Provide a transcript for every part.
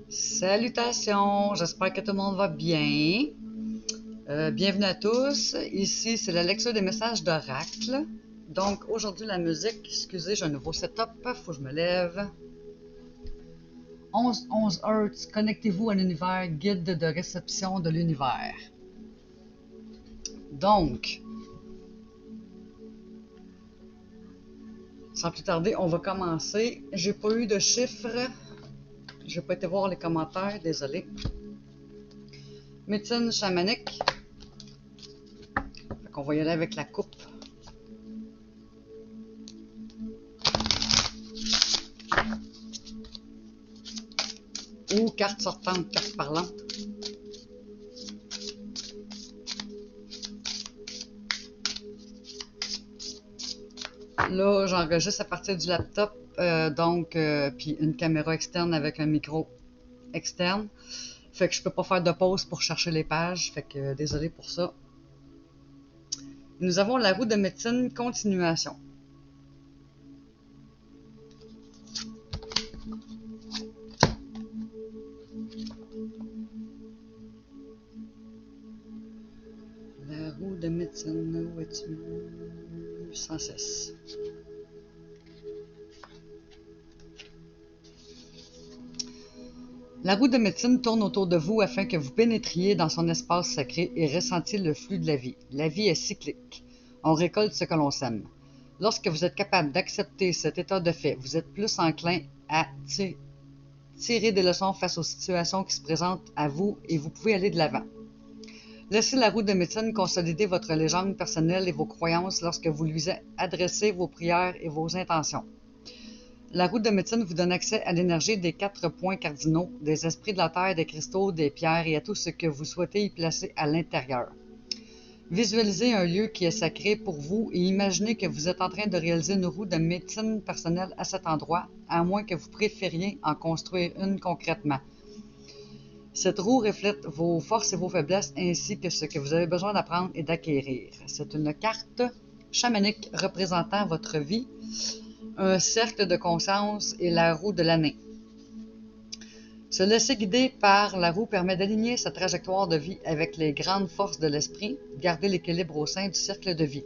Salutations, j'espère que tout le monde va bien. Bienvenue à tous. Ici, c'est la lecture des messages d'oracle. Donc, aujourd'hui, la musique, excusez, j'ai un nouveau setup, faut que je me lève. 11 Hertz, connectez-vous à l'univers, guide de réception de l'univers. Donc, sans plus tarder, on va commencer. J'ai pas eu de chiffres. J'ai pas été voir les commentaires, désolé. Médecine chamanique. Fait qu'on va y aller avec la coupe. Ou carte sortante, carte parlante. Là, j'enregistre à partir du laptop, puis une caméra externe avec un micro externe. Fait que je peux pas faire de pause pour chercher les pages, fait que désolé pour ça. Nous avons la roue de médecine continuation. La roue de médecine, où es-tu? 106. La roue de médecine tourne autour de vous afin que vous pénétriez dans son espace sacré et ressentiez le flux de la vie. La vie est cyclique. On récolte ce que l'on sème. Lorsque vous êtes capable d'accepter cet état de fait, vous êtes plus enclin à tirer des leçons face aux situations qui se présentent à vous et vous pouvez aller de l'avant. Laissez la roue de médecine consolider votre légende personnelle et vos croyances lorsque vous lui adressez vos prières et vos intentions. La roue de médecine vous donne accès à l'énergie des 4 points cardinaux, des esprits de la terre, des cristaux, des pierres et à tout ce que vous souhaitez y placer à l'intérieur. Visualisez un lieu qui est sacré pour vous et imaginez que vous êtes en train de réaliser une roue de médecine personnelle à cet endroit, à moins que vous préfériez en construire une concrètement. Cette roue reflète vos forces et vos faiblesses ainsi que ce que vous avez besoin d'apprendre et d'acquérir. C'est une carte chamanique représentant votre vie, un cercle de conscience et la roue de l'année. Se laisser guider par la roue permet d'aligner sa trajectoire de vie avec les grandes forces de l'esprit, garder l'équilibre au sein du cercle de vie.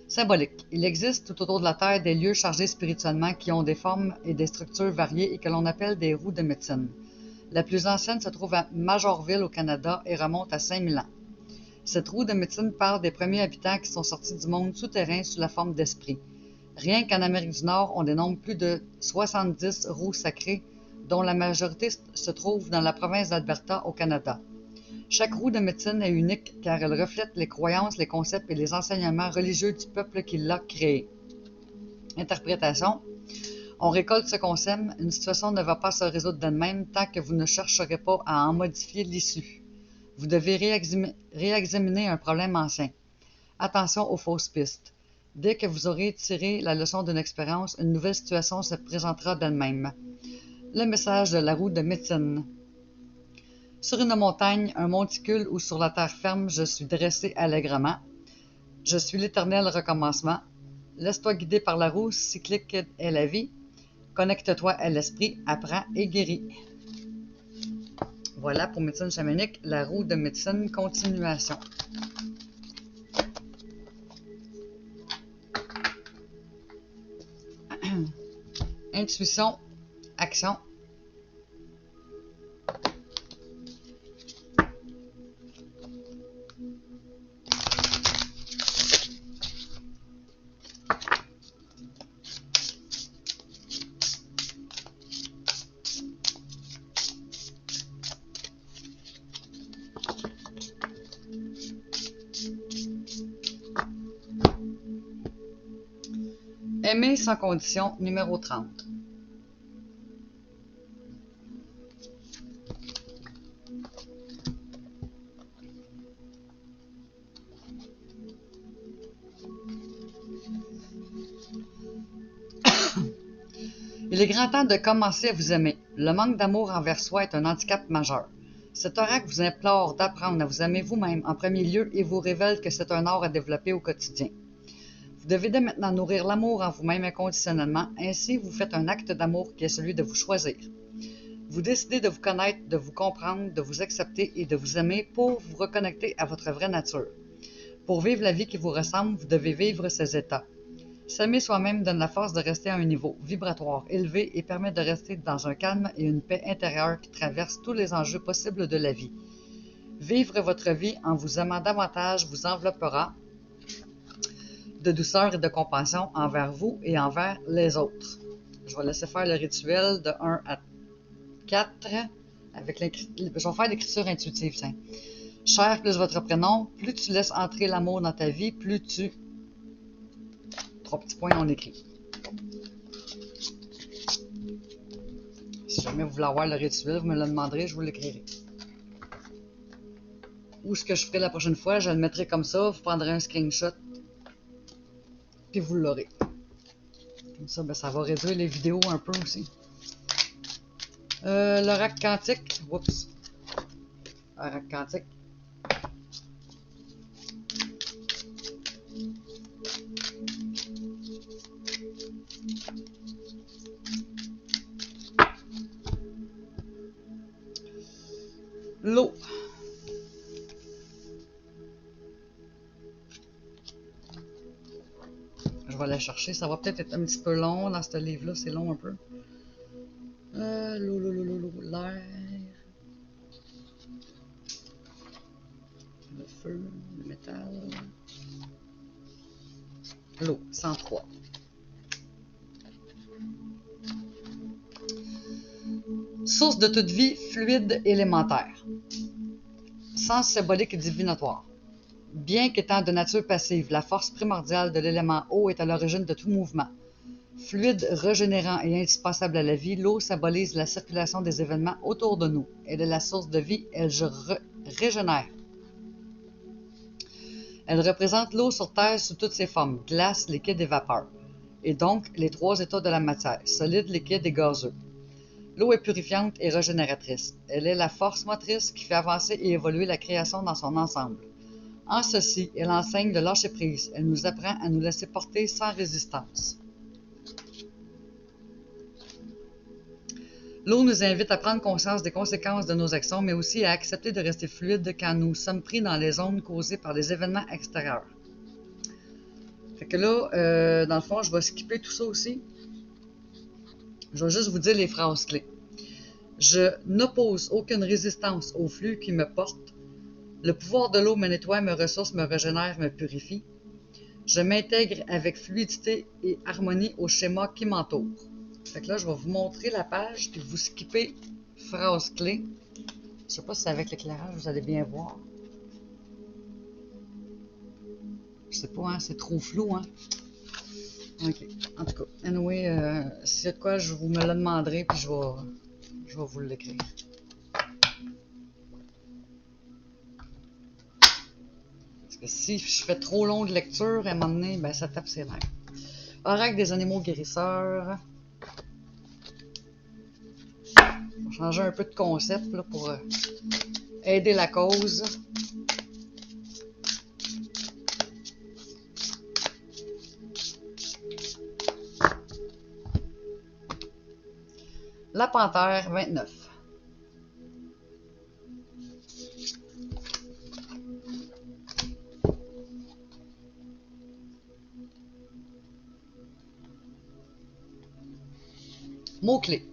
Symbolique. Il existe tout autour de la Terre des lieux chargés spirituellement qui ont des formes et des structures variées et que l'on appelle des roues de médecine. La plus ancienne se trouve à Majorville au Canada et remonte à 5000 ans. Cette roue de médecine parle des premiers habitants qui sont sortis du monde souterrain sous la forme d'esprit. Rien qu'en Amérique du Nord, on dénombre plus de 70 roues sacrées, dont la majorité se trouve dans la province d'Alberta au Canada. Chaque roue de médecine est unique car elle reflète les croyances, les concepts et les enseignements religieux du peuple qui l'a créée. Interprétation. On récolte ce qu'on sème, une situation ne va pas se résoudre d'elle-même tant que vous ne chercherez pas à en modifier l'issue. Vous devez réexaminer un problème ancien. Attention aux fausses pistes. Dès que vous aurez tiré la leçon d'une expérience, une nouvelle situation se présentera d'elle-même. Le message de la roue de médecine. Sur une montagne, un monticule ou sur la terre ferme, je suis dressé allègrement. Je suis l'éternel recommencement. Laisse-toi guider par la roue, cyclique est la vie. Connecte-toi à l'esprit, apprends et guéris. Voilà pour médecine chamanique, la roue de médecine continuation. Intuition, action. Aimer sans condition, numéro 30. Il est grand temps de commencer à vous aimer. Le manque d'amour envers soi est un handicap majeur. Cet oracle vous implore d'apprendre à vous aimer vous-même en premier lieu et vous révèle que c'est un art à développer au quotidien. Vous devez dès maintenant nourrir l'amour en vous-même inconditionnellement, ainsi vous faites un acte d'amour qui est celui de vous choisir. Vous décidez de vous connaître, de vous comprendre, de vous accepter et de vous aimer pour vous reconnecter à votre vraie nature. Pour vivre la vie qui vous ressemble, vous devez vivre ces états. S'aimer soi-même donne la force de rester à un niveau vibratoire élevé et permet de rester dans un calme et une paix intérieure qui traverse tous les enjeux possibles de la vie. Vivre votre vie en vous aimant davantage vous enveloppera de douceur et de compassion envers vous et envers les autres. Je vais laisser faire le rituel de 1 à 4 avec je vais faire l'écriture intuitive. Tiens. Cher plus votre prénom, plus tu laisses entrer l'amour dans ta vie, plus tu... 3 petits points, on écrit. Si jamais vous voulez avoir le rituel, vous me le demanderez, je vous l'écrirai. Ou ce que je ferai la prochaine fois, je le mettrai comme ça, vous prendrez un screenshot, puis vous l'aurez. Comme ça, ben, ça va réduire les vidéos un peu aussi. L'oracle quantique. Oups. L'oracle quantique. L'eau. Je vais la chercher. Ça va peut-être être un petit peu long dans ce livre-là. C'est long un peu. L'eau, l'air. Le feu, le métal. L'eau, 103. Source de toute vie, fluide élémentaire. Sens symbolique et divinatoire. Bien qu'étant de nature passive, la force primordiale de l'élément eau est à l'origine de tout mouvement. Fluide, régénérant et indispensable à la vie, l'eau symbolise la circulation des événements autour de nous. Elle est la source de vie, elle régénère. Elle représente l'eau sur Terre sous toutes ses formes, glace, liquide et vapeur, et donc les 3 états de la matière, solide, liquide et gazeux. L'eau est purifiante et régénératrice. Elle est la force motrice qui fait avancer et évoluer la création dans son ensemble. En ceci, elle enseigne de lâcher prise. Elle nous apprend à nous laisser porter sans résistance. L'eau nous invite à prendre conscience des conséquences de nos actions, mais aussi à accepter de rester fluide quand nous sommes pris dans les zones causées par des événements extérieurs. Fait que là, dans le fond, je vais skipper tout ça aussi. Je vais juste vous dire les phrases clés. Je n'oppose aucune résistance au flux qui me porte. Le pouvoir de l'eau me nettoie, me ressource, me régénère, me purifie. Je m'intègre avec fluidité et harmonie au schéma qui m'entoure. Fait que là, je vais vous montrer la page, puis vous skippez phrase clé. Je sais pas si avec l'éclairage, vous allez bien voir. Je sais pas, hein, c'est trop flou, hein. Ok, en tout cas, anyway, s'il y a de quoi, je vous me le demanderai, puis je vais vous l'écrire. Parce que si je fais trop long de lecture, à un moment donné, ben, ça tape ses nerfs. Oracle des animaux guérisseurs. On va changer un peu de concept là, pour aider la cause. La panthère, 29. Mots-clés.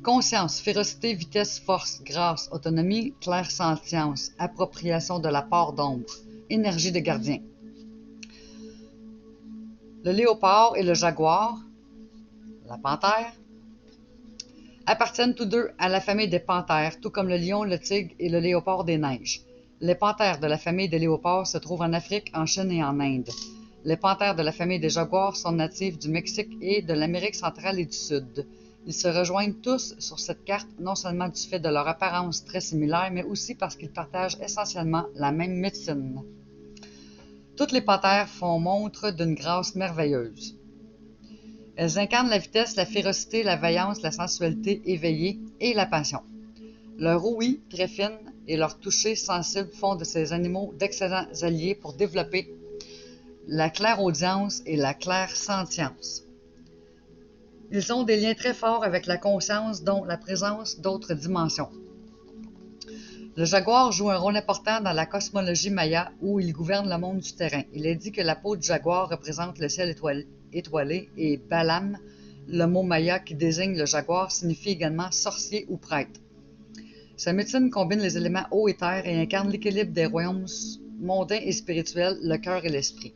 Conscience, férocité, vitesse, force, grâce, autonomie, clairsentience, appropriation de la part d'ombre, énergie de gardien. Le léopard et le jaguar, la panthère, appartiennent tous deux à la famille des panthères, tout comme le lion, le tigre et le léopard des neiges. Les panthères de la famille des léopards se trouvent en Afrique, en Chine et en Inde. Les panthères de la famille des jaguars sont natifs du Mexique et de l'Amérique centrale et du Sud. Ils se rejoignent tous sur cette carte, non seulement du fait de leur apparence très similaire, mais aussi parce qu'ils partagent essentiellement la même médecine. Toutes les panthères font montre d'une grâce merveilleuse. Elles incarnent la vitesse, la férocité, la vaillance, la sensualité éveillée et la passion. Leur ouïe, très fine, et leur toucher sensible font de ces animaux d'excellents alliés pour développer la clairaudience et la clairsentience. Ils ont des liens très forts avec la conscience, dont la présence d'autres dimensions. Le jaguar joue un rôle important dans la cosmologie maya où il gouverne le monde du terrain. Il est dit que la peau du jaguar représente le ciel étoilé et Balam, le mot maya qui désigne le jaguar, signifie également sorcier ou prêtre. Sa médecine combine les éléments eau et terre et incarne l'équilibre des royaumes mondains et spirituels, le cœur et l'esprit.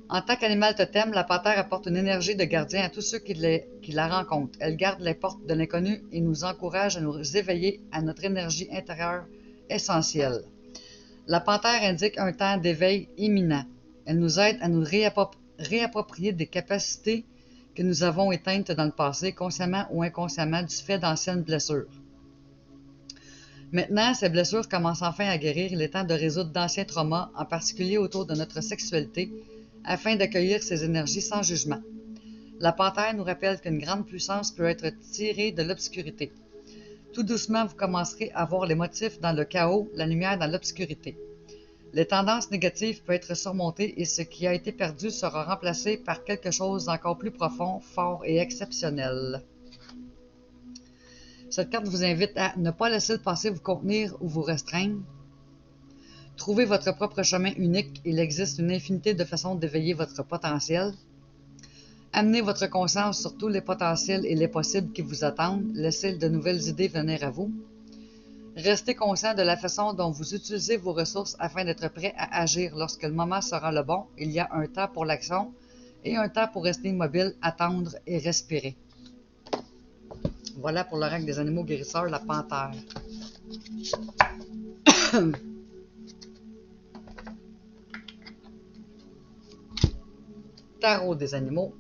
En tant qu'animal totem, la panthère apporte une énergie de gardien à tous ceux qui la rencontrent. Elle garde les portes de l'inconnu et nous encourage à nous éveiller à notre énergie intérieure essentielle. La panthère indique un temps d'éveil imminent. Elle nous aide à nous réapproprier des capacités que nous avons éteintes dans le passé, consciemment ou inconsciemment, du fait d'anciennes blessures. Maintenant, ces blessures commencent enfin à guérir. Il est temps de résoudre d'anciens traumas, en particulier autour de notre sexualité, afin d'accueillir ces énergies sans jugement. La panthère nous rappelle qu'une grande puissance peut être tirée de l'obscurité. Tout doucement, vous commencerez à voir les motifs dans le chaos, la lumière dans l'obscurité. Les tendances négatives peuvent être surmontées et ce qui a été perdu sera remplacé par quelque chose d'encore plus profond, fort et exceptionnel. Cette carte vous invite à ne pas laisser le passé vous contenir ou vous restreindre. Trouvez votre propre chemin unique. Il existe une infinité de façons d'éveiller votre potentiel. Amenez votre conscience sur tous les potentiels et les possibles qui vous attendent. Laissez de nouvelles idées venir à vous. Restez conscient de la façon dont vous utilisez vos ressources afin d'être prêt à agir lorsque le moment sera le bon. Il y a un temps pour l'action et un temps pour rester immobile, attendre et respirer. Voilà pour l'oracle des animaux guérisseurs, la panthère. Tarot des animaux.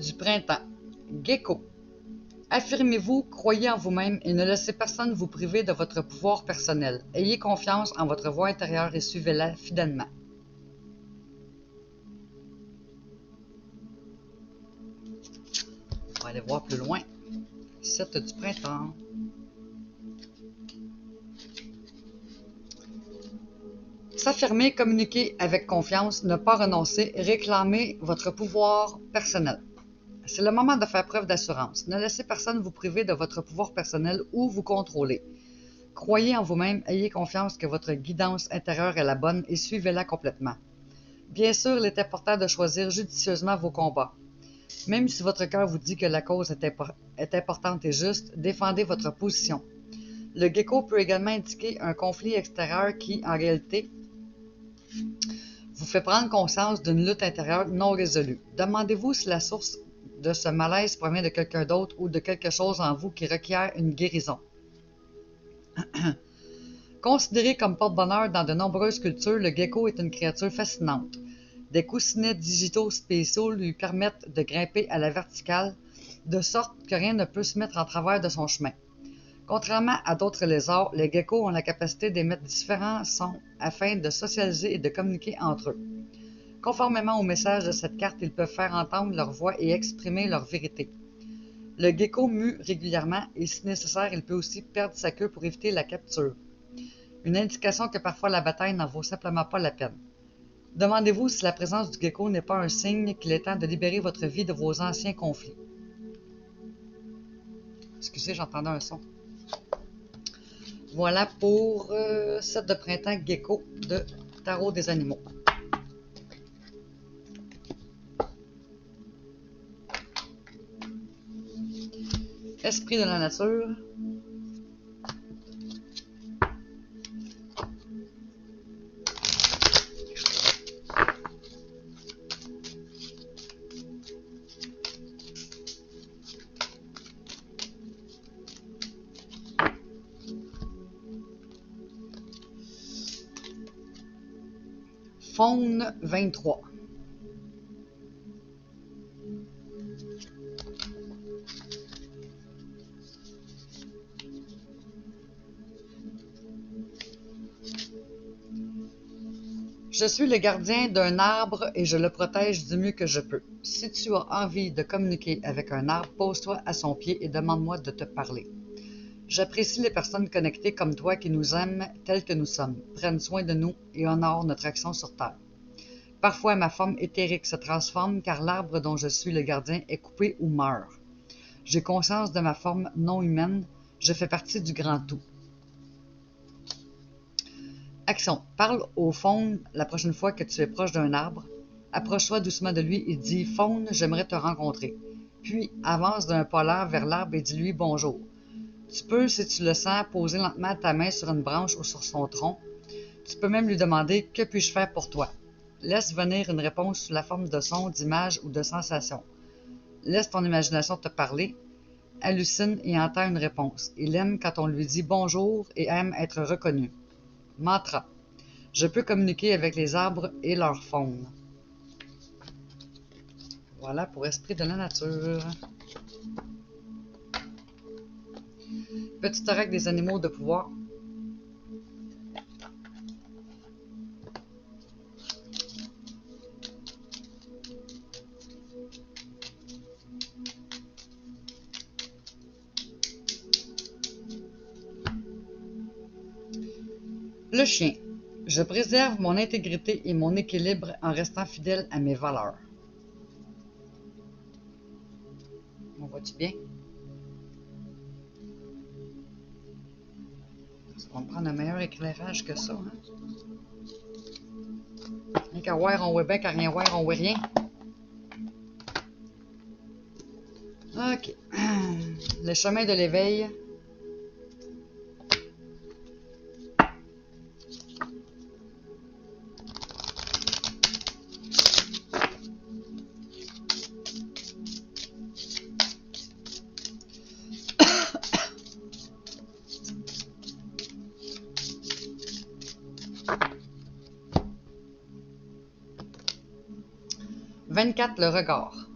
Du printemps. Gecko. Affirmez-vous, croyez en vous-même et ne laissez personne vous priver de votre pouvoir personnel. Ayez confiance en votre voix intérieure et suivez-la fidèlement. On va aller voir plus loin. 7 du printemps. S'affirmer, communiquer avec confiance, ne pas renoncer, réclamer votre pouvoir personnel. C'est le moment de faire preuve d'assurance. Ne laissez personne vous priver de votre pouvoir personnel ou vous contrôler. Croyez en vous-même, ayez confiance que votre guidance intérieure est la bonne et suivez-la complètement. Bien sûr, il est important de choisir judicieusement vos combats. Même si votre cœur vous dit que la cause est importante et juste, défendez votre position. Le gecko peut également indiquer un conflit extérieur qui, en réalité, vous fait prendre conscience d'une lutte intérieure non résolue. Demandez-vous si la source de ce malaise provient de quelqu'un d'autre ou de quelque chose en vous qui requiert une guérison. Considéré comme porte-bonheur dans de nombreuses cultures, le gecko est une créature fascinante. Des coussinets digitaux spéciaux lui permettent de grimper à la verticale, de sorte que rien ne peut se mettre en travers de son chemin. Contrairement à d'autres lézards, les geckos ont la capacité d'émettre différents sons afin de socialiser et de communiquer entre eux. Conformément au message de cette carte, ils peuvent faire entendre leur voix et exprimer leur vérité. Le gecko mue régulièrement et si nécessaire, il peut aussi perdre sa queue pour éviter la capture. Une indication que parfois la bataille n'en vaut simplement pas la peine. Demandez-vous si la présence du gecko n'est pas un signe qu'il est temps de libérer votre vie de vos anciens conflits. Excusez, j'entendais un son. Voilà pour 7 de printemps gecko de Tarot des animaux. Esprit de la nature. Faune 23. Je suis le gardien d'un arbre et je le protège du mieux que je peux. Si tu as envie de communiquer avec un arbre, pose-toi à son pied et demande-moi de te parler. J'apprécie les personnes connectées comme toi qui nous aiment telles que nous sommes, prennent soin de nous et honorent notre action sur Terre. Parfois, ma forme éthérique se transforme car l'arbre dont je suis le gardien est coupé ou meurt. J'ai conscience de ma forme non humaine, je fais partie du grand tout. Action. Parle au faune la prochaine fois que tu es proche d'un arbre. Approche-toi doucement de lui et dis « Faune, j'aimerais te rencontrer ». Puis, avance d'un pas lent vers l'arbre et dis-lui « Bonjour ». Tu peux, si tu le sens, poser lentement ta main sur une branche ou sur son tronc. Tu peux même lui demander « Que puis-je faire pour toi ?» Laisse venir une réponse sous la forme de son, d'image ou de sensation. Laisse ton imagination te parler. Hallucine et entend une réponse. Il aime quand on lui dit « Bonjour » et aime être reconnu. Mantra. Je peux communiquer avec les arbres et leur faune. Voilà pour Esprit de la nature. Petit oracle des animaux de pouvoir. Le chien. Je préserve mon intégrité et mon équilibre en restant fidèle à mes valeurs. On voit-tu bien? On va prendre un meilleur éclairage que ça. Hein? Rien qu'à voir, on voit bien, qu'à rien voir, on voit rien. OK. Le chemin de l'éveil. « 24. Le regard.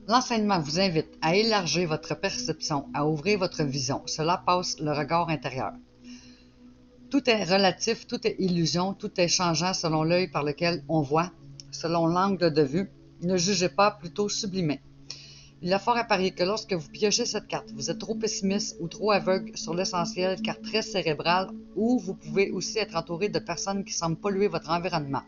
L'enseignement vous invite à élargir votre perception, à ouvrir votre vision. Cela passe le regard intérieur. Tout est relatif, tout est illusion, tout est changeant selon l'œil par lequel on voit, selon l'angle de vue. Ne jugez pas, plutôt sublimez. Il est fort à parier que lorsque vous piochez cette carte, vous êtes trop pessimiste ou trop aveugle sur l'essentiel, car très cérébral, ou vous pouvez aussi être entouré de personnes qui semblent polluer votre environnement.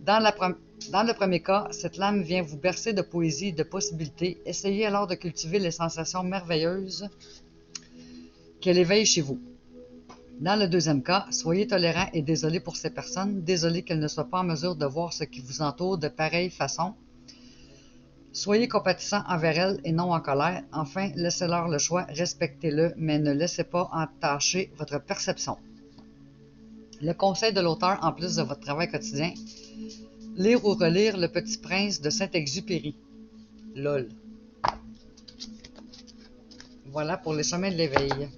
Dans le premier cas, cette lame vient vous bercer de poésie et de possibilités. Essayez alors de cultiver les sensations merveilleuses qu'elle éveille chez vous. Dans le deuxième cas, soyez tolérant et désolé pour ces personnes, désolé qu'elles ne soient pas en mesure de voir ce qui vous entoure de pareille façon. Soyez compatissant envers elles et non en colère. Enfin, laissez-leur le choix, respectez-le, mais ne laissez pas entacher votre perception. Le conseil de l'auteur, en plus de votre travail quotidien, lire ou relire Le Petit Prince de Saint-Exupéry. LOL. Voilà pour les chemins de l'éveil.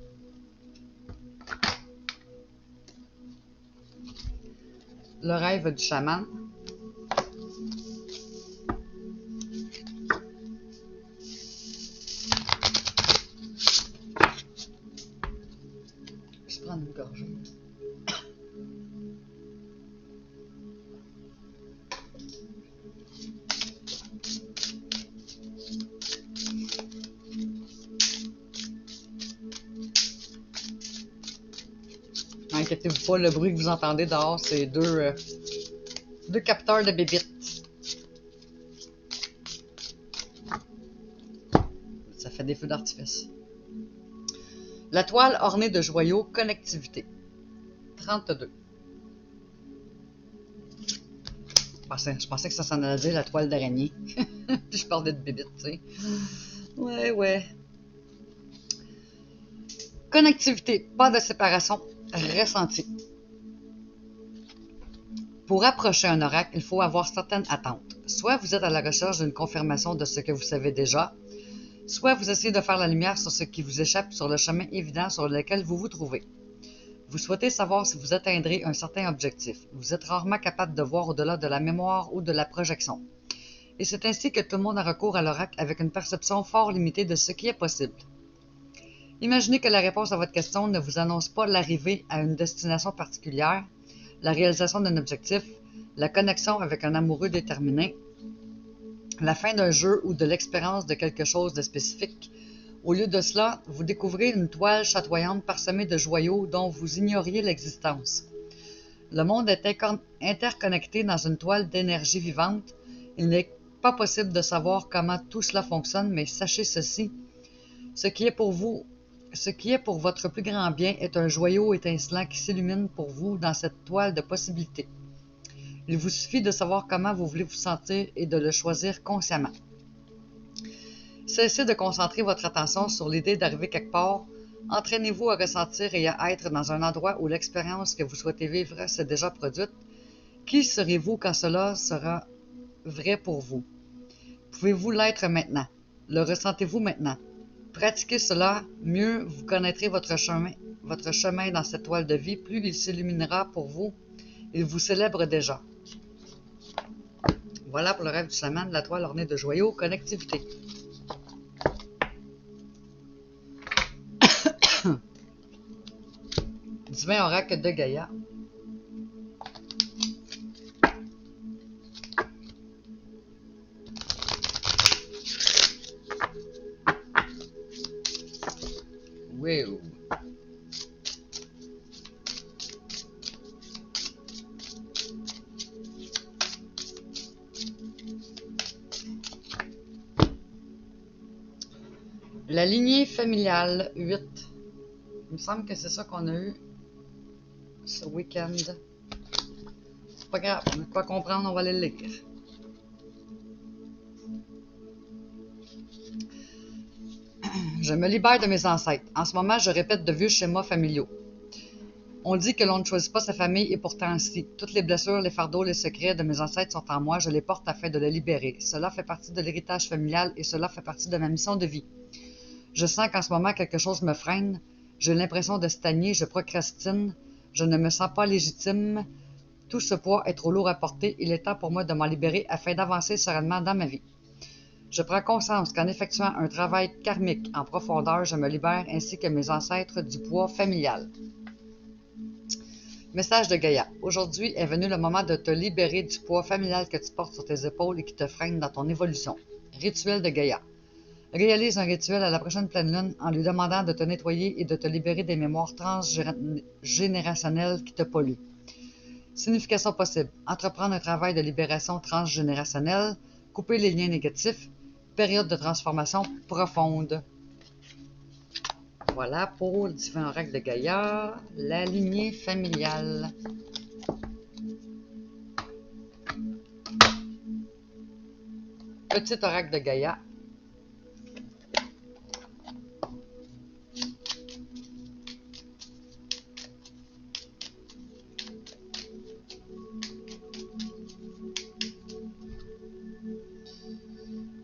Le rêve du chaman. Je vais prendre une gorgée. Inquiétez-vous pas, le bruit que vous entendez dehors, c'est deux capteurs de bébites. Ça fait des feux d'artifice. La toile ornée de joyaux, connectivité. 32. Je pensais que ça s'en allait dire la toile d'araignée. Puis je parlais de bébites, tu sais. Ouais. Connectivité, pas de séparation ressentie. Pour approcher un oracle, il faut avoir certaines attentes. Soit vous êtes à la recherche d'une confirmation de ce que vous savez déjà, soit vous essayez de faire la lumière sur ce qui vous échappe sur le chemin évident sur lequel vous vous trouvez. Vous souhaitez savoir si vous atteindrez un certain objectif. Vous êtes rarement capable de voir au-delà de la mémoire ou de la projection. Et c'est ainsi que tout le monde a recours à l'oracle avec une perception fort limitée de ce qui est possible. Imaginez que la réponse à votre question ne vous annonce pas l'arrivée à une destination particulière, la réalisation d'un objectif, la connexion avec un amoureux déterminé, la fin d'un jeu ou de l'expérience de quelque chose de spécifique. Au lieu de cela, vous découvrez une toile chatoyante parsemée de joyaux dont vous ignoriez l'existence. Le monde est interconnecté dans une toile d'énergie vivante. Il n'est pas possible de savoir comment tout cela fonctionne, mais sachez ceci. Ce qui est pour votre plus grand bien est un joyau étincelant qui s'illumine pour vous dans cette toile de possibilités. Il vous suffit de savoir comment vous voulez vous sentir et de le choisir consciemment. Cessez de concentrer votre attention sur l'idée d'arriver quelque part. Entraînez-vous à ressentir et à être dans un endroit où l'expérience que vous souhaitez vivre s'est déjà produite. Qui serez-vous quand cela sera vrai pour vous? Pouvez-vous l'être maintenant? Le ressentez-vous maintenant? Pratiquez cela, mieux vous connaîtrez votre chemin dans cette toile de vie, plus il s'illuminera pour vous. Il vous célèbre déjà. Voilà pour le rêve du chaman, la toile ornée de joyaux, connectivité. Divin oracle de Gaïa. Wow. La lignée familiale 8. Il me semble que c'est ça qu'on a eu ce week-end. C'est pas grave, on a quoi comprendre, on va aller le lire. Je me libère de mes ancêtres. En ce moment, je répète de vieux schémas familiaux. On dit que l'on ne choisit pas sa famille et pourtant ainsi. Toutes les blessures, les fardeaux, les secrets de mes ancêtres sont en moi, je les porte afin de les libérer. Cela fait partie de l'héritage familial et cela fait partie de ma mission de vie. Je sens qu'en ce moment quelque chose me freine, j'ai l'impression de stagner, je procrastine, je ne me sens pas légitime. Tout ce poids est trop lourd à porter, il est temps pour moi de m'en libérer afin d'avancer sereinement dans ma vie. Je prends conscience qu'en effectuant un travail karmique en profondeur, je me libère ainsi que mes ancêtres du poids familial. Message de Gaïa. Aujourd'hui est venu le moment de te libérer du poids familial que tu portes sur tes épaules et qui te freine dans ton évolution. Rituel de Gaïa. Réalise un rituel à la prochaine pleine lune en lui demandant de te nettoyer et de te libérer des mémoires transgénérationnelles qui te polluent. Signification possible. Entreprendre un travail de libération transgénérationnelle, couper les liens négatifs, période de transformation profonde. Voilà pour le divin oracle de Gaïa, la lignée familiale. Petit oracle de Gaïa.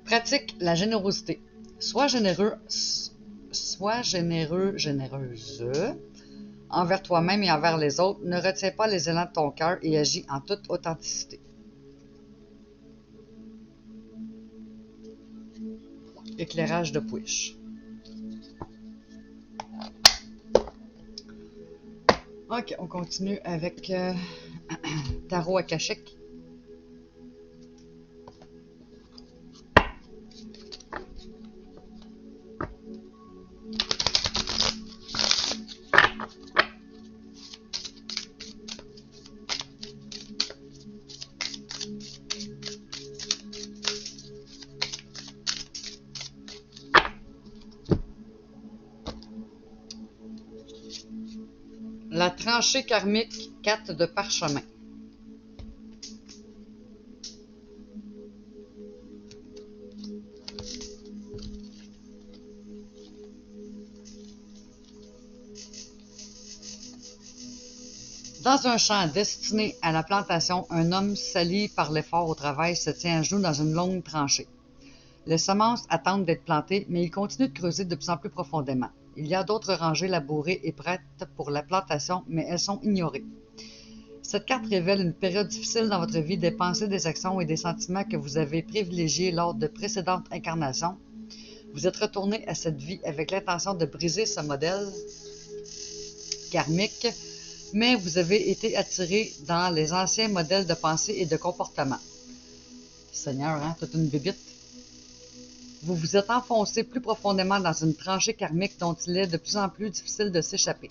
Pratique la générosité. Sois généreux, généreuse envers toi-même et envers les autres. Ne retiens pas les élans de ton cœur et agis en toute authenticité. Éclairage de Puish. Ok, on continue avec Tarot Akashique. La tranchée karmique, 4 de parchemin. Dans un champ destiné à la plantation, un homme sali par l'effort au travail se tient à genoux dans une longue tranchée. Les semences attendent d'être plantées, mais il continue de creuser de plus en plus profondément. Il y a d'autres rangées labourées et prêtes pour la plantation, mais elles sont ignorées. Cette carte révèle une période difficile dans votre vie, des pensées, des actions et des sentiments que vous avez privilégiés lors de précédentes incarnations. Vous êtes retourné à cette vie avec l'intention de briser ce modèle karmique, mais vous avez été attiré dans les anciens modèles de pensée et de comportement. Seigneur, hein, toute une bébite. Vous vous êtes enfoncé plus profondément dans une tranchée karmique dont il est de plus en plus difficile de s'échapper.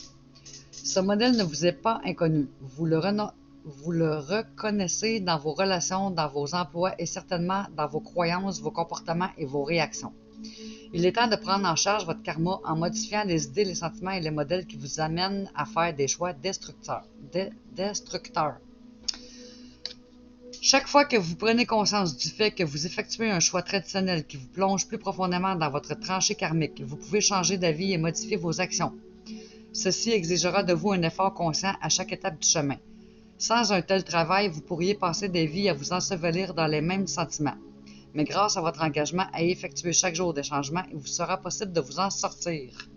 Ce modèle ne vous est pas inconnu. Vous le reconnaissez dans vos relations, dans vos emplois et certainement dans vos croyances, vos comportements et vos réactions. Il est temps de prendre en charge votre karma en modifiant les idées, les sentiments et les modèles qui vous amènent à faire des choix destructeurs. Chaque fois que vous prenez conscience du fait que vous effectuez un choix traditionnel qui vous plonge plus profondément dans votre tranchée karmique, vous pouvez changer d'avis et modifier vos actions. Ceci exigera de vous un effort conscient à chaque étape du chemin. Sans un tel travail, vous pourriez passer des vies à vous ensevelir dans les mêmes sentiments. Mais grâce à votre engagement à effectuer chaque jour des changements, il vous sera possible de vous en sortir.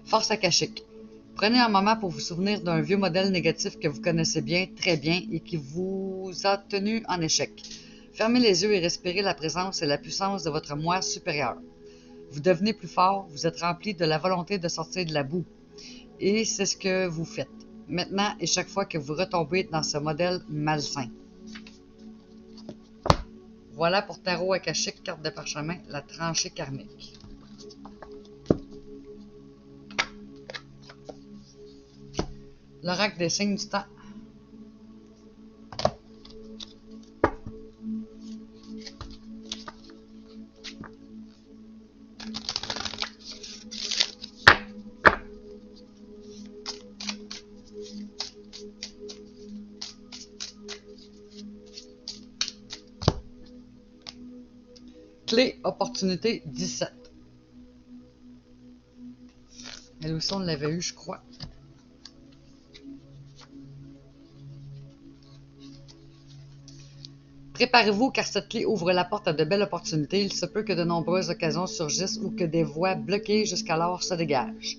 Force akashique. Prenez un moment pour vous souvenir d'un vieux modèle négatif que vous connaissez bien, très bien, et qui vous a tenu en échec. Fermez les yeux et respirez la présence et la puissance de votre moi supérieur. Vous devenez plus fort, vous êtes rempli de la volonté de sortir de la boue. Et c'est ce que vous faites, maintenant et chaque fois que vous retombez dans ce modèle malsain. Voilà pour Tarot akashique, carte de parchemin, la tranchée karmique. L'oracle des signes du temps. Clé opportunité 17. Elle aussi, on l'avait eu, je crois. Préparez-vous car cette clé ouvre la porte à de belles opportunités. Il se peut que de nombreuses occasions surgissent ou que des voies bloquées jusqu'alors se dégagent.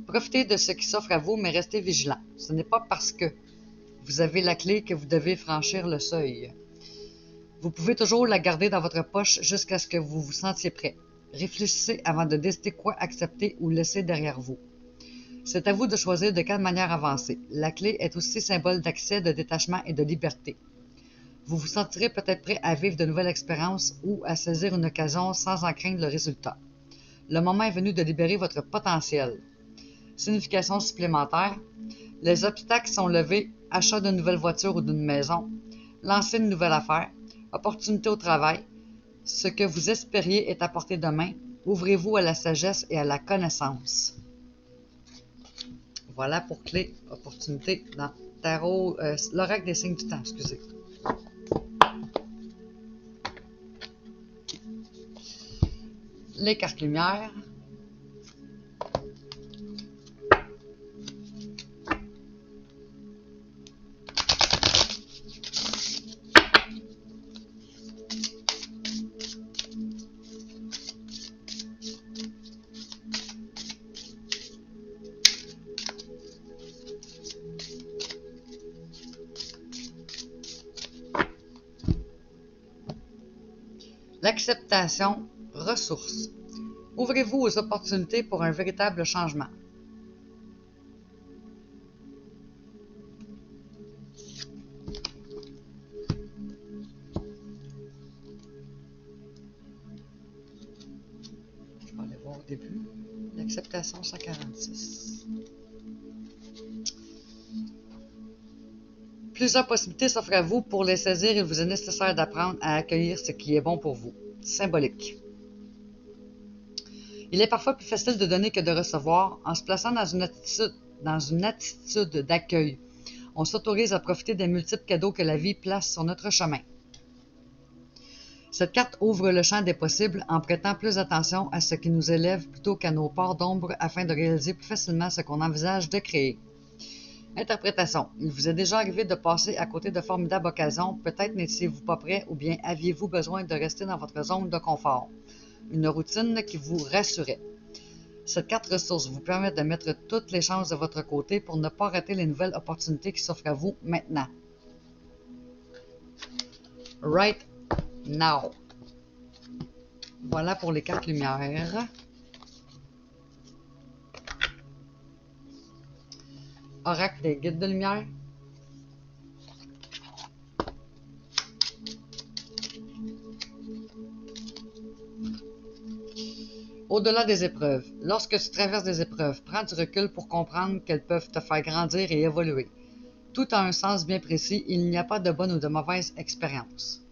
Profitez de ce qui s'offre à vous, mais restez vigilant. Ce n'est pas parce que vous avez la clé que vous devez franchir le seuil. Vous pouvez toujours la garder dans votre poche jusqu'à ce que vous vous sentiez prêt. Réfléchissez avant de décider quoi accepter ou laisser derrière vous. C'est à vous de choisir de quelle manière avancer. La clé est aussi symbole d'accès, de détachement et de liberté. Vous vous sentirez peut-être prêt à vivre de nouvelles expériences ou à saisir une occasion sans en craindre le résultat. Le moment est venu de libérer votre potentiel. Signification supplémentaire. Les obstacles sont levés, achat d'une nouvelle voiture ou d'une maison, lancer une nouvelle affaire, opportunité au travail. Ce que vous espériez est à portée de main. Ouvrez-vous à la sagesse et à la connaissance. Voilà pour clé, opportunité dans Tarot, l'oracle des signes du temps, excusez. Les cartes lumière. L'acceptation, ressources. Ouvrez-vous aux opportunités pour un véritable changement. Je vais aller voir au début. L'acceptation 146. Plusieurs possibilités s'offrent à vous. Pour les saisir, il vous est nécessaire d'apprendre à accueillir ce qui est bon pour vous. Symbolique. Il est parfois plus facile de donner que de recevoir. En se plaçant dans une attitude d'accueil, on s'autorise à profiter des multiples cadeaux que la vie place sur notre chemin. Cette carte ouvre le champ des possibles en prêtant plus attention à ce qui nous élève plutôt qu'à nos parts d'ombre afin de réaliser plus facilement ce qu'on envisage de créer. Interprétation. Il vous est déjà arrivé de passer à côté de formidables occasions. Peut-être n'étiez-vous pas prêt ou bien aviez-vous besoin de rester dans votre zone de confort. Une routine qui vous rassurait. Cette carte ressources vous permet de mettre toutes les chances de votre côté pour ne pas rater les nouvelles opportunités qui s'offrent à vous maintenant. Right now. Voilà pour les cartes lumière. Oracle des guides de lumière. Au-delà des épreuves. Lorsque tu traverses des épreuves, prends du recul pour comprendre qu'elles peuvent te faire grandir et évoluer. Tout a un sens bien précis, il n'y a pas de bonne ou de mauvaise expérience.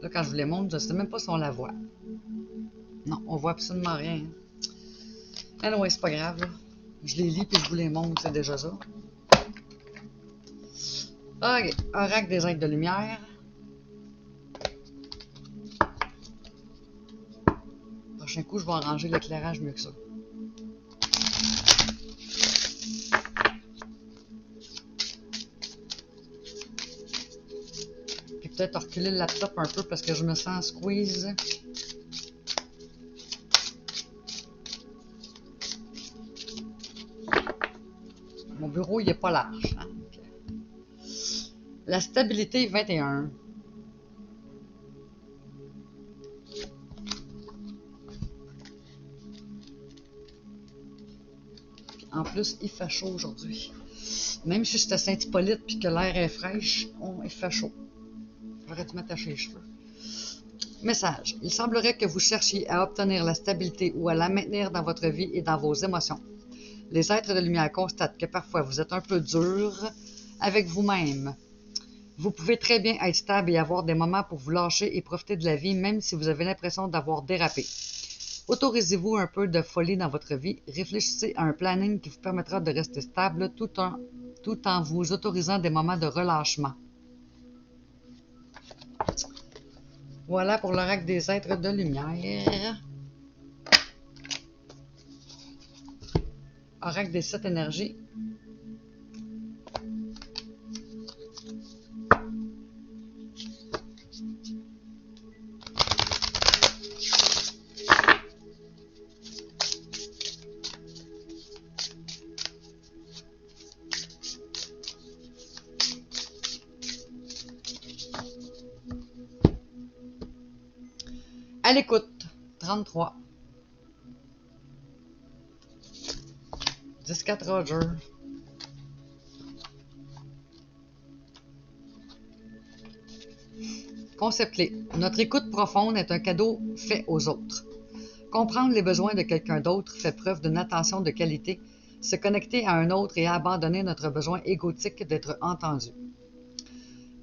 Là, quand je vous les montre, je ne sais même pas si on la voit. Non, on voit absolument rien. Ah non, c'est pas grave, là. Je les lis puis je vous les montre, c'est déjà ça. Ok, Oracle des êtres de lumière. Prochain coup, je vais arranger l'éclairage mieux que ça. Puis peut-être reculer le laptop un peu parce que je me sens squeeze. Mon bureau, il n'est pas large. Hein? La stabilité 21. En plus, il fait chaud aujourd'hui. Même si c'est à Saint-Hippolyte et que l'air est fraîche, il fait chaud. J'aurais dû m'attacher les cheveux. Message. Il semblerait que vous cherchiez à obtenir la stabilité ou à la maintenir dans votre vie et dans vos émotions. Les êtres de lumière constatent que parfois vous êtes un peu dur avec vous-même. Vous pouvez très bien être stable et avoir des moments pour vous lâcher et profiter de la vie, même si vous avez l'impression d'avoir dérapé. Autorisez-vous un peu de folie dans votre vie. Réfléchissez à un planning qui vous permettra de rester stable tout en vous autorisant des moments de relâchement. Voilà pour l'oracle des êtres de lumière. Oracle des 7 énergies. À l'écoute, 33. 10-4 Roger. Concept clé. Notre écoute profonde est un cadeau fait aux autres. Comprendre les besoins de quelqu'un d'autre fait preuve d'une attention de qualité. Se connecter à un autre et abandonner notre besoin égotique d'être entendu.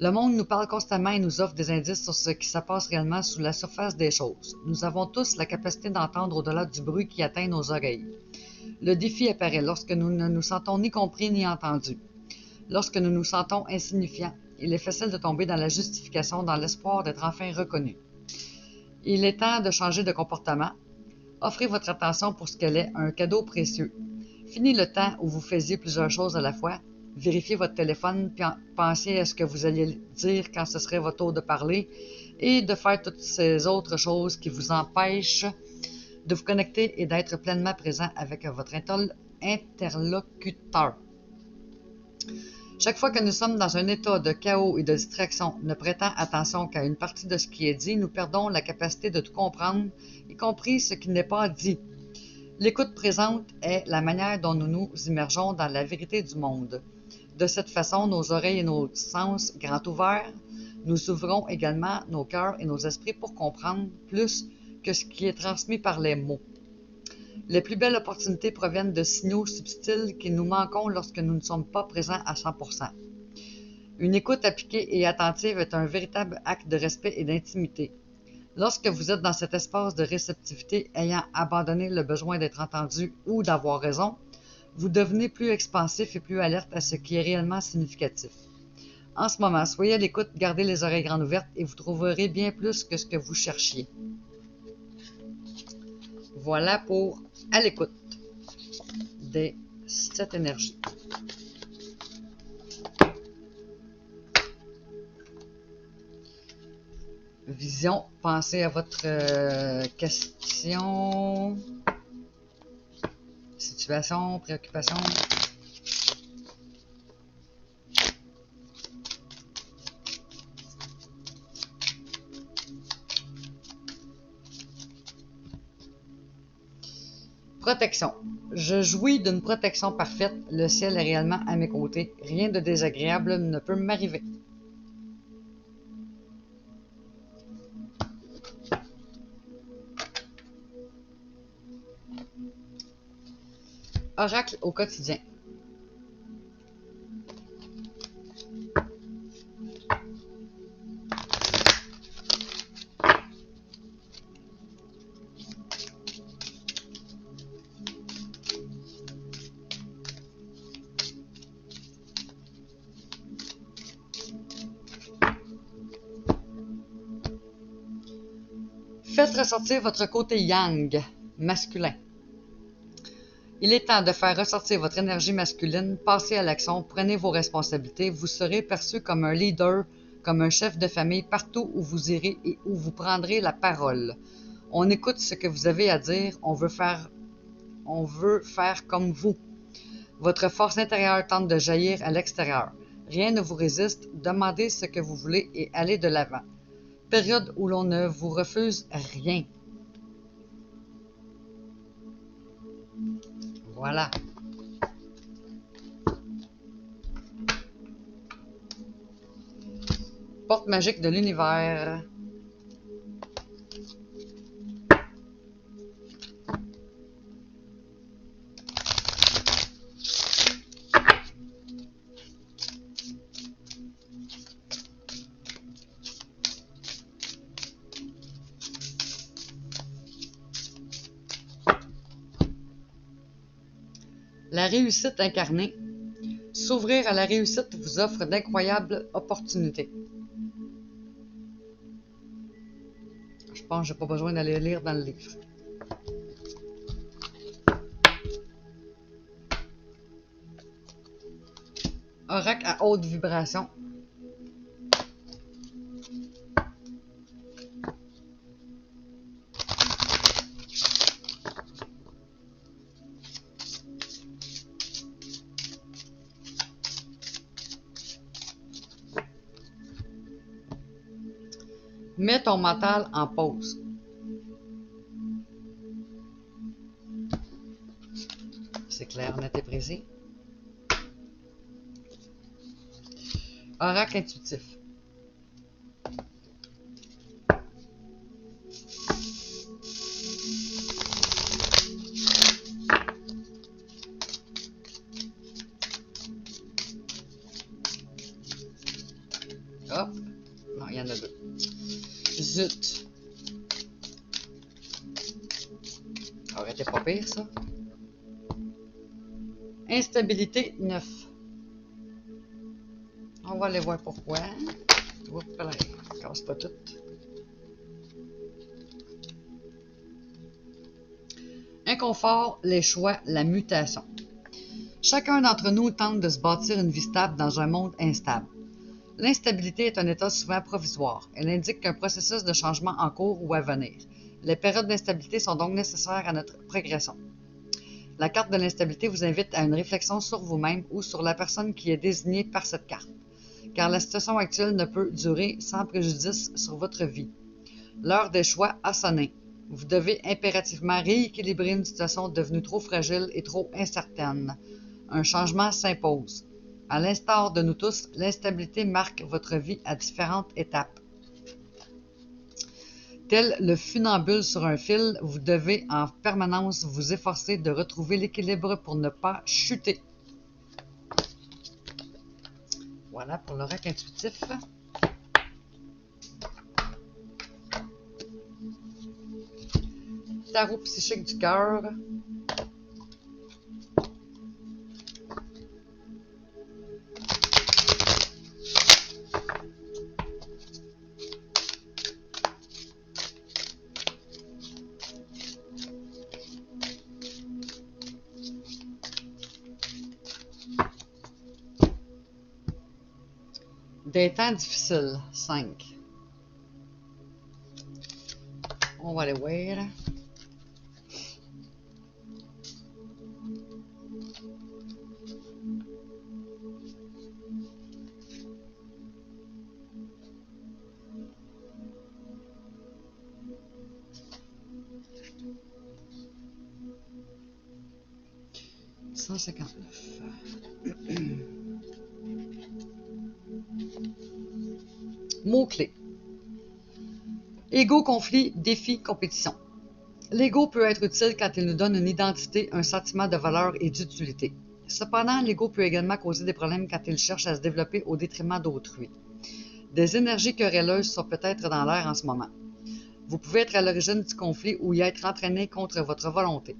Le monde nous parle constamment et nous offre des indices sur ce qui se passe réellement sous la surface des choses. Nous avons tous la capacité d'entendre au-delà du bruit qui atteint nos oreilles. Le défi apparaît lorsque nous ne nous sentons ni compris ni entendus. Lorsque nous nous sentons insignifiants, il est facile de tomber dans la justification dans l'espoir d'être enfin reconnu. Il est temps de changer de comportement. Offrez votre attention pour ce qu'elle est, un cadeau précieux. Fini le temps où vous faisiez plusieurs choses à la fois. Vérifiez votre téléphone, puis pensez à ce que vous alliez dire quand ce serait votre tour de parler et de faire toutes ces autres choses qui vous empêchent de vous connecter et d'être pleinement présent avec votre interlocuteur. Chaque fois que nous sommes dans un état de chaos et de distraction, ne prêtant attention qu'à une partie de ce qui est dit, nous perdons la capacité de tout comprendre, y compris ce qui n'est pas dit. L'écoute présente est la manière dont nous nous immergeons dans la vérité du monde. De cette façon, nos oreilles et nos sens grands ouverts, nous ouvrons également nos cœurs et nos esprits pour comprendre plus que ce qui est transmis par les mots. Les plus belles opportunités proviennent de signaux subtils qui nous manquons lorsque nous ne sommes pas présents à 100%. Une écoute appliquée et attentive est un véritable acte de respect et d'intimité. Lorsque vous êtes dans cet espace de réceptivité ayant abandonné le besoin d'être entendu ou d'avoir raison, vous devenez plus expansif et plus alerte à ce qui est réellement significatif. En ce moment, soyez à l'écoute, gardez les oreilles grandes ouvertes et vous trouverez bien plus que ce que vous cherchiez. Voilà pour à l'écoute des 7 énergies. Vision, pensez à votre question, situation, préoccupation. Protection. Je jouis d'une protection parfaite. Le ciel est réellement à mes côtés. Rien de désagréable ne peut m'arriver. Oracle au quotidien. Faites ressortir votre côté yang, masculin. Il est temps de faire ressortir votre énergie masculine, passez à l'action, prenez vos responsabilités, vous serez perçu comme un leader, comme un chef de famille partout où vous irez et où vous prendrez la parole. On écoute ce que vous avez à dire, on veut faire comme vous. Votre force intérieure tente de jaillir à l'extérieur. Rien ne vous résiste, demandez ce que vous voulez et allez de l'avant. Période où l'on ne vous refuse rien. Voilà. Porte magique de l'univers. La réussite incarnée. S'ouvrir à la réussite vous offre d'incroyables opportunités. Je pense que je n'ai pas besoin d'aller lire dans le livre. Oracle à haute vibration. Mets ton mental en pause. C'est clair, net et précis. Oracle intuitif. Hop. Non, il y en a deux. Zut. Arrêtez pas pire, ça. Instabilité 9. On va aller voir pourquoi. Oups, là, casse pas tout. Inconfort, les choix, la mutation. Chacun d'entre nous tente de se bâtir une vie stable dans un monde instable. L'instabilité est un état souvent provisoire. Elle indique qu'un processus de changement en cours ou à venir. Les périodes d'instabilité sont donc nécessaires à notre progression. La carte de l'instabilité vous invite à une réflexion sur vous-même ou sur la personne qui est désignée par cette carte, car la situation actuelle ne peut durer sans préjudice sur votre vie. L'heure des choix a sonné. Vous devez impérativement rééquilibrer une situation devenue trop fragile et trop incertaine. Un changement s'impose. À l'instar de nous tous, l'instabilité marque votre vie à différentes étapes. Tel le funambule sur un fil, vous devez en permanence vous efforcer de retrouver l'équilibre pour ne pas chuter. Voilà pour l'oracle intuitif. Tarot psychique du cœur. Des temps difficiles, 5. On va aller voir. Mots-clés. Ego, conflit, défi, compétition. L'ego peut être utile quand il nous donne une identité, un sentiment de valeur et d'utilité. Cependant, l'ego peut également causer des problèmes quand il cherche à se développer au détriment d'autrui. Des énergies querelleuses sont peut-être dans l'air en ce moment. Vous pouvez être à l'origine du conflit ou y être entraîné contre votre volonté.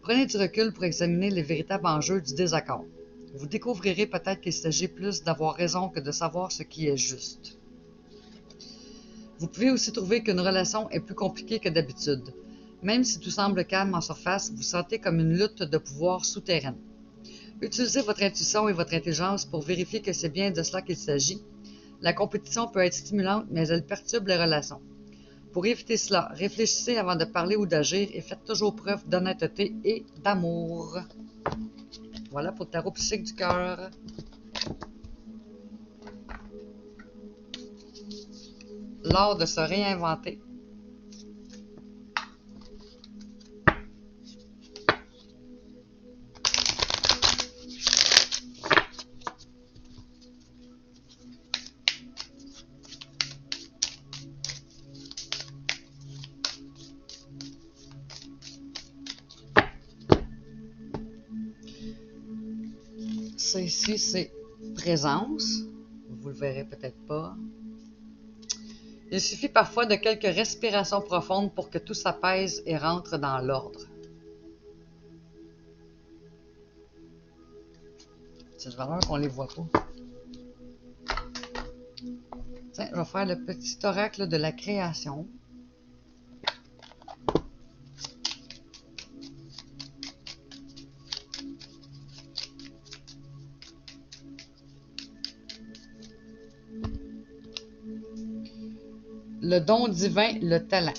Prenez du recul pour examiner les véritables enjeux du désaccord. Vous découvrirez peut-être qu'il s'agit plus d'avoir raison que de savoir ce qui est juste. Vous pouvez aussi trouver qu'une relation est plus compliquée que d'habitude. Même si tout semble calme en surface, vous sentez comme une lutte de pouvoir souterraine. Utilisez votre intuition et votre intelligence pour vérifier que c'est bien de cela qu'il s'agit. La compétition peut être stimulante, mais elle perturbe les relations. Pour éviter cela, réfléchissez avant de parler ou d'agir et faites toujours preuve d'honnêteté et d'amour. Voilà pour le tarot psychique du cœur. L'art de se réinventer. Ça ici, c'est présence. Vous le verrez peut-être pas. Il suffit parfois de quelques respirations profondes pour que tout s'apaise et rentre dans l'ordre. C'est de valeur qu'on ne les voit pas. Tiens, je vais faire le petit oracle de la création. Le don divin, le talent.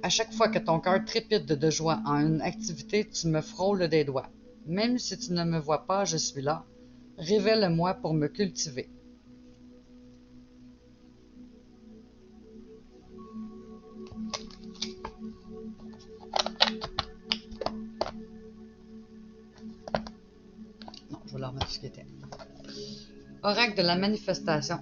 À chaque fois que ton cœur trépide de joie en une activité, tu me frôles des doigts. Même si tu ne me vois pas, je suis là. Révèle-moi pour me cultiver. Non, je vais leur remettre ce qui était. Oracle de la manifestation.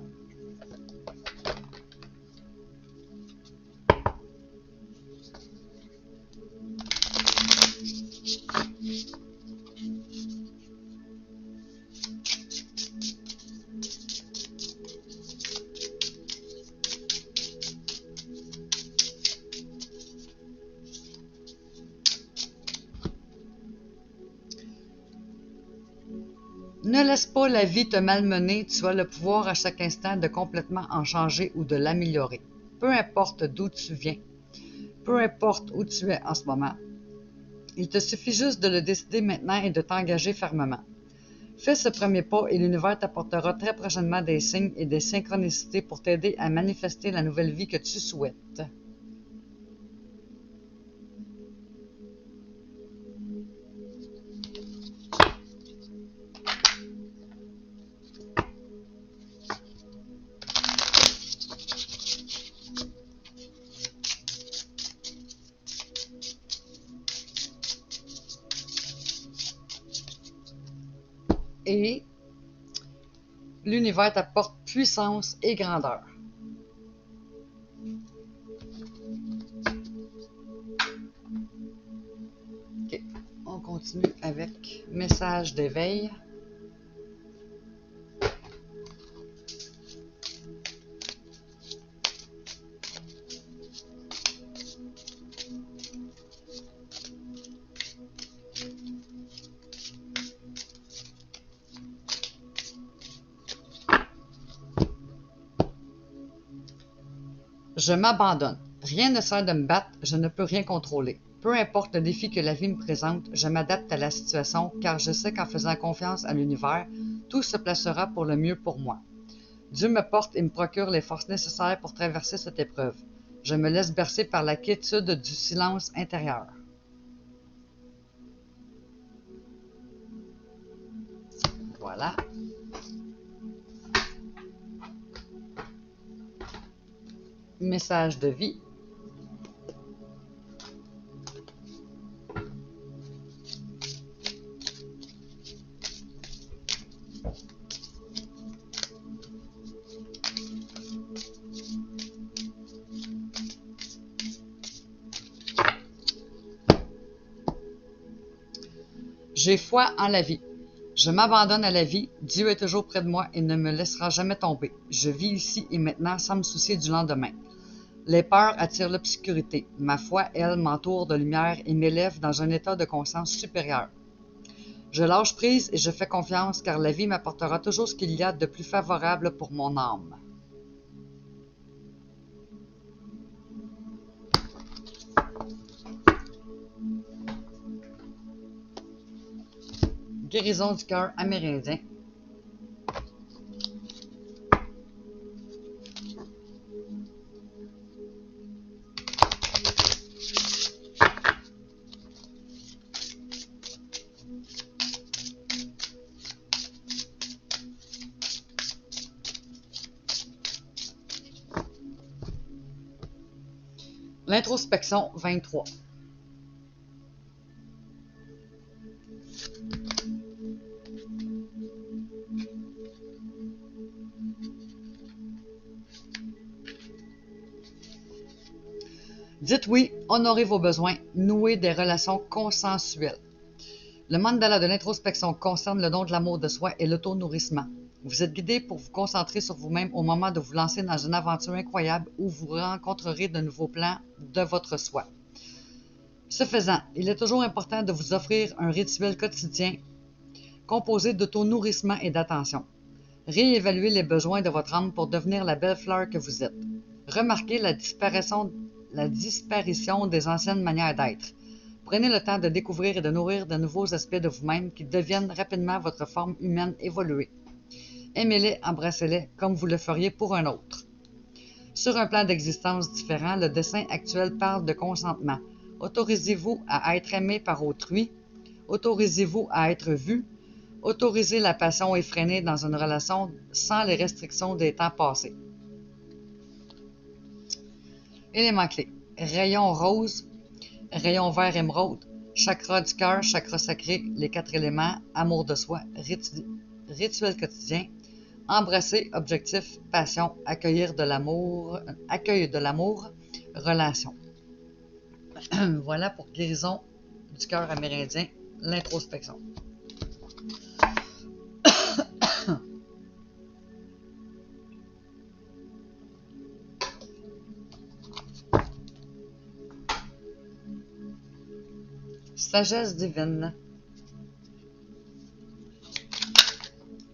Ne laisse pas la vie te malmener, tu as le pouvoir à chaque instant de complètement en changer ou de l'améliorer. Peu importe d'où tu viens, peu importe où tu es en ce moment. Il te suffit juste de le décider maintenant et de t'engager fermement. Fais ce premier pas et l'univers t'apportera très prochainement des signes et des synchronicités pour t'aider à manifester la nouvelle vie que tu souhaites. Et l'univers t'apporte puissance et grandeur. Ok, on continue avec message d'éveil. Je m'abandonne. Rien ne sert de me battre, je ne peux rien contrôler. Peu importe le défi que la vie me présente, je m'adapte à la situation car je sais qu'en faisant confiance à l'univers, tout se placera pour le mieux pour moi. Dieu me porte et me procure les forces nécessaires pour traverser cette épreuve. Je me laisse bercer par la quiétude du silence intérieur. Voilà. Message de vie. J'ai foi en la vie. Je m'abandonne à la vie. Dieu est toujours près de moi et ne me laissera jamais tomber. Je vis ici et maintenant sans me soucier du lendemain. Les peurs attirent l'obscurité. Ma foi, elle, m'entoure de lumière et m'élève dans un état de conscience supérieur. Je lâche prise et je fais confiance car la vie m'apportera toujours ce qu'il y a de plus favorable pour mon âme. Guérison du cœur amérindien. L'introspection 23. Dites oui, honorez vos besoins, nouez des relations consensuelles. Le mandala de l'introspection concerne le don de l'amour de soi et l'auto-nourrissement. Vous êtes guidé pour vous concentrer sur vous-même au moment de vous lancer dans une aventure incroyable où vous rencontrerez de nouveaux plans de votre soi. Ce faisant, il est toujours important de vous offrir un rituel quotidien composé d'auto-nourrissement et d'attention. Réévaluez les besoins de votre âme pour devenir la belle fleur que vous êtes. Remarquez la disparition des anciennes manières d'être. Prenez le temps de découvrir et de nourrir de nouveaux aspects de vous-même qui deviennent rapidement votre forme humaine évoluée. Aimez-les, embrassez-les comme vous le feriez pour un autre. Sur un plan d'existence différent, le dessin actuel parle de consentement. Autorisez-vous à être aimé par autrui. Autorisez-vous à être vu. Autorisez la passion effrénée dans une relation sans les restrictions des temps passés. Éléments clés. Rayon rose, rayon vert émeraude, chakra du cœur, chakra sacré, les 4 éléments, amour de soi, rituel quotidien, embrasser, objectif, passion, accueil de l'amour, relation. Voilà pour guérison du cœur amérindien, l'introspection. Sagesse divine.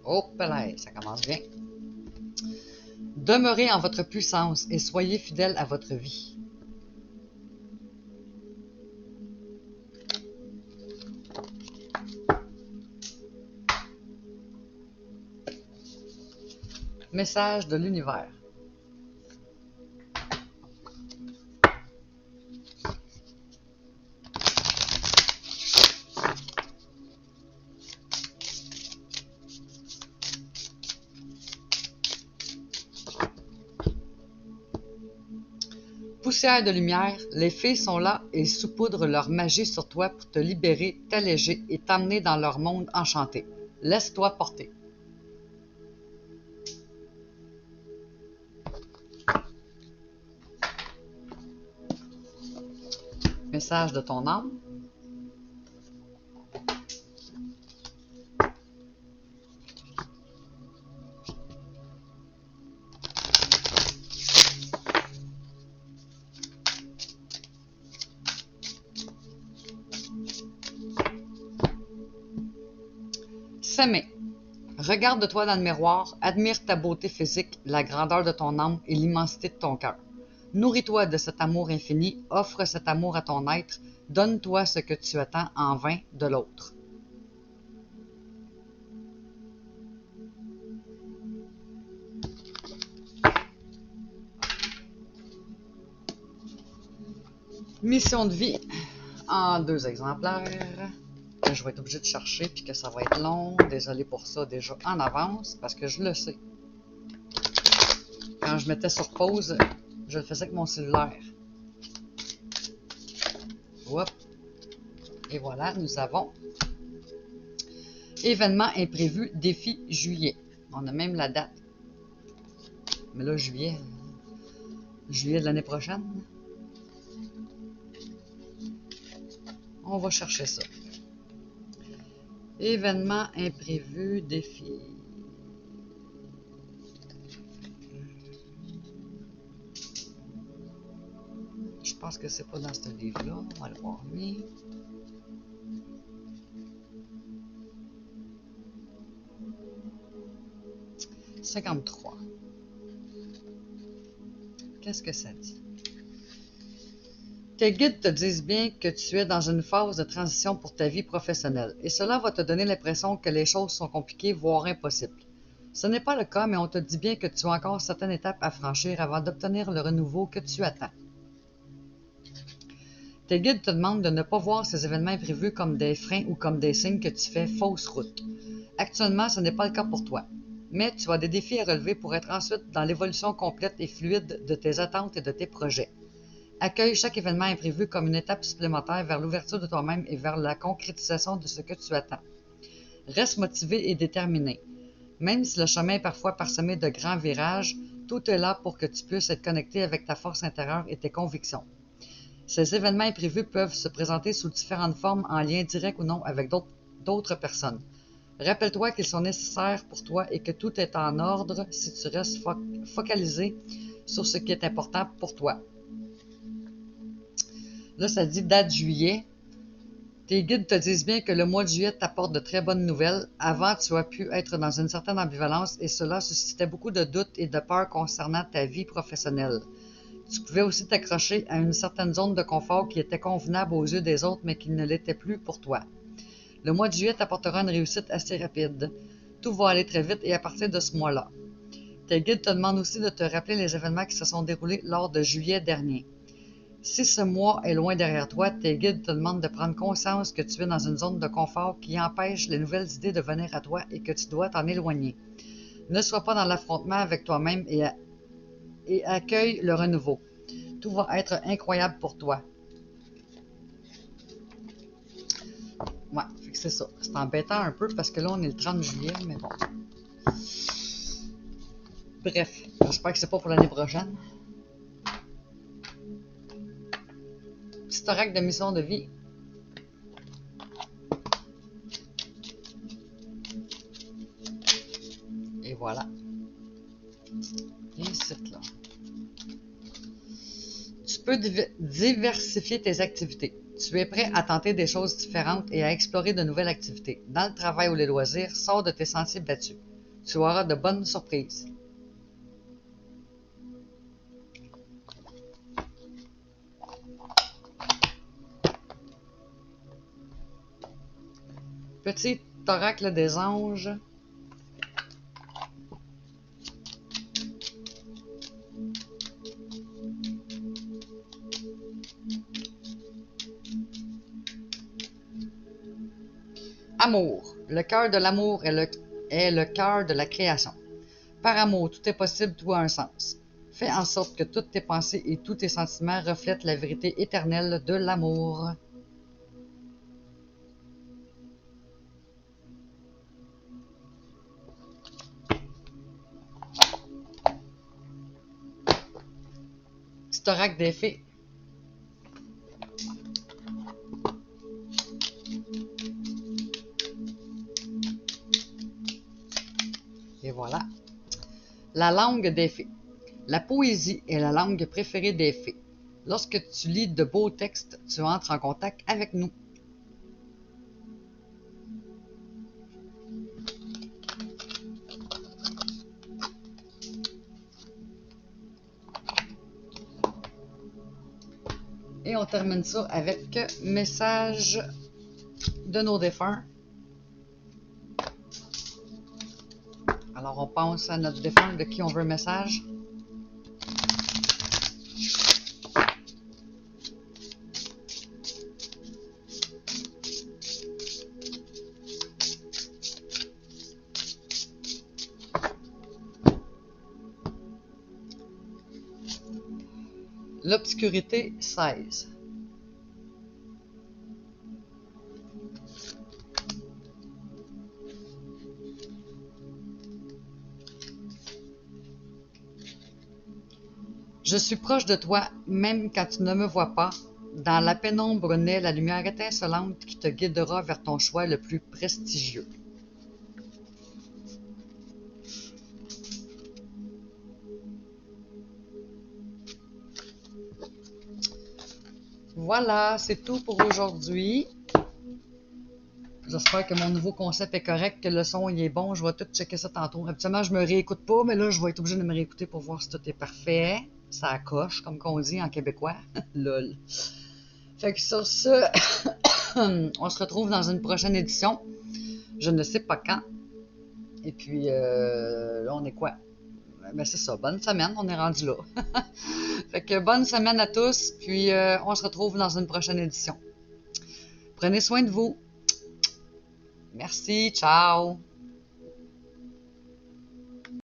Oh, là, ça commence bien. Demeurez en votre puissance et soyez fidèle à votre vie. Message de l'univers. Poussière de lumière, les fées sont là et saupoudrent leur magie sur toi pour te libérer, t'alléger et t'emmener dans leur monde enchanté. Laisse-toi porter. Message de ton âme. S'aimer. Regarde-toi dans le miroir, admire ta beauté physique, la grandeur de ton âme et l'immensité de ton cœur. Nourris-toi de cet amour infini, offre cet amour à ton être, donne-toi ce que tu attends en vain de l'autre. Mission de vie en 2 exemplaires. Que je vais être obligé de chercher puis que ça va être long. Désolé pour ça déjà en avance parce que je le sais. Quand je mettais sur pause, je le faisais avec mon cellulaire. Hop. Et voilà, nous avons événement imprévu défi juillet. On a même la date. Mais là, juillet de l'année prochaine. On va chercher ça. Événement imprévu défi. Je pense que c'est pas dans ce livre-là. On va le voir lui. « 53. Qu'est-ce que ça dit? Tes guides te disent bien que tu es dans une phase de transition pour ta vie professionnelle, et cela va te donner l'impression que les choses sont compliquées, voire impossibles. Ce n'est pas le cas, mais on te dit bien que tu as encore certaines étapes à franchir avant d'obtenir le renouveau que tu attends. Tes guides te demandent de ne pas voir ces événements imprévus comme des freins ou comme des signes que tu fais fausse route. Actuellement, ce n'est pas le cas pour toi, mais tu as des défis à relever pour être ensuite dans l'évolution complète et fluide de tes attentes et de tes projets. Accueille chaque événement imprévu comme une étape supplémentaire vers l'ouverture de toi-même et vers la concrétisation de ce que tu attends. Reste motivé et déterminé. Même si le chemin est parfois parsemé de grands virages, tout est là pour que tu puisses être connecté avec ta force intérieure et tes convictions. Ces événements imprévus peuvent se présenter sous différentes formes en lien direct ou non avec d'autres personnes. Rappelle-toi qu'ils sont nécessaires pour toi et que tout est en ordre si tu restes focalisé sur ce qui est important pour toi. Là, ça dit date juillet. Tes guides te disent bien que le mois de juillet t'apporte de très bonnes nouvelles. Avant, tu as pu être dans une certaine ambivalence et cela suscitait beaucoup de doutes et de peurs concernant ta vie professionnelle. Tu pouvais aussi t'accrocher à une certaine zone de confort qui était convenable aux yeux des autres mais qui ne l'était plus pour toi. Le mois de juillet t'apportera une réussite assez rapide. Tout va aller très vite et à partir de ce mois-là. Tes guides te demandent aussi de te rappeler les événements qui se sont déroulés lors de juillet dernier. Si ce mois est loin derrière toi, tes guides te demandent de prendre conscience que tu es dans une zone de confort qui empêche les nouvelles idées de venir à toi et que tu dois t'en éloigner. Ne sois pas dans l'affrontement avec toi-même et accueille le renouveau. Tout va être incroyable pour toi. Ouais, c'est ça. C'est embêtant un peu parce que là, on est le 30 juillet, mais bon. Bref, j'espère que c'est pas pour l'année prochaine. Petit oracle de mission de vie. Et voilà. Ici, là. Tu peux diversifier tes activités. Tu es prêt à tenter des choses différentes et à explorer de nouvelles activités. Dans le travail ou les loisirs, sors de tes sentiers battus. Tu auras de bonnes surprises. Petit oracle des anges. Amour. Le cœur de l'amour est le cœur de la création. Par amour, tout est possible, tout a un sens. Fais en sorte que toutes tes pensées et tous tes sentiments reflètent la vérité éternelle de l'amour. Petit oracle des fées. Et voilà. La langue des fées. La poésie est la langue préférée des fées. Lorsque tu lis de beaux textes, tu entres en contact avec nous. Et on termine ça avec message de nos défunts. Alors on pense à notre défunt de qui on veut un message. L'obscurité 16. Je suis proche de toi, même quand tu ne me vois pas. Dans la pénombre naît la lumière étincelante qui te guidera vers ton choix le plus prestigieux. Voilà, c'est tout pour aujourd'hui. J'espère que mon nouveau concept est correct, que le son il est bon. Je vais tout checker ça tantôt. Habituellement, je me réécoute pas, mais là, je vais être obligé de me réécouter pour voir si tout est parfait. Ça coche, comme qu'on dit en québécois. Lol. Fait que sur ce, on se retrouve dans une prochaine édition. Je ne sais pas quand. Et puis, là, on est quoi? Ben, c'est ça. Bonne semaine, on est rendu là. Fait que bonne semaine à tous, puis on se retrouve dans une prochaine édition. Prenez soin de vous. Merci, ciao!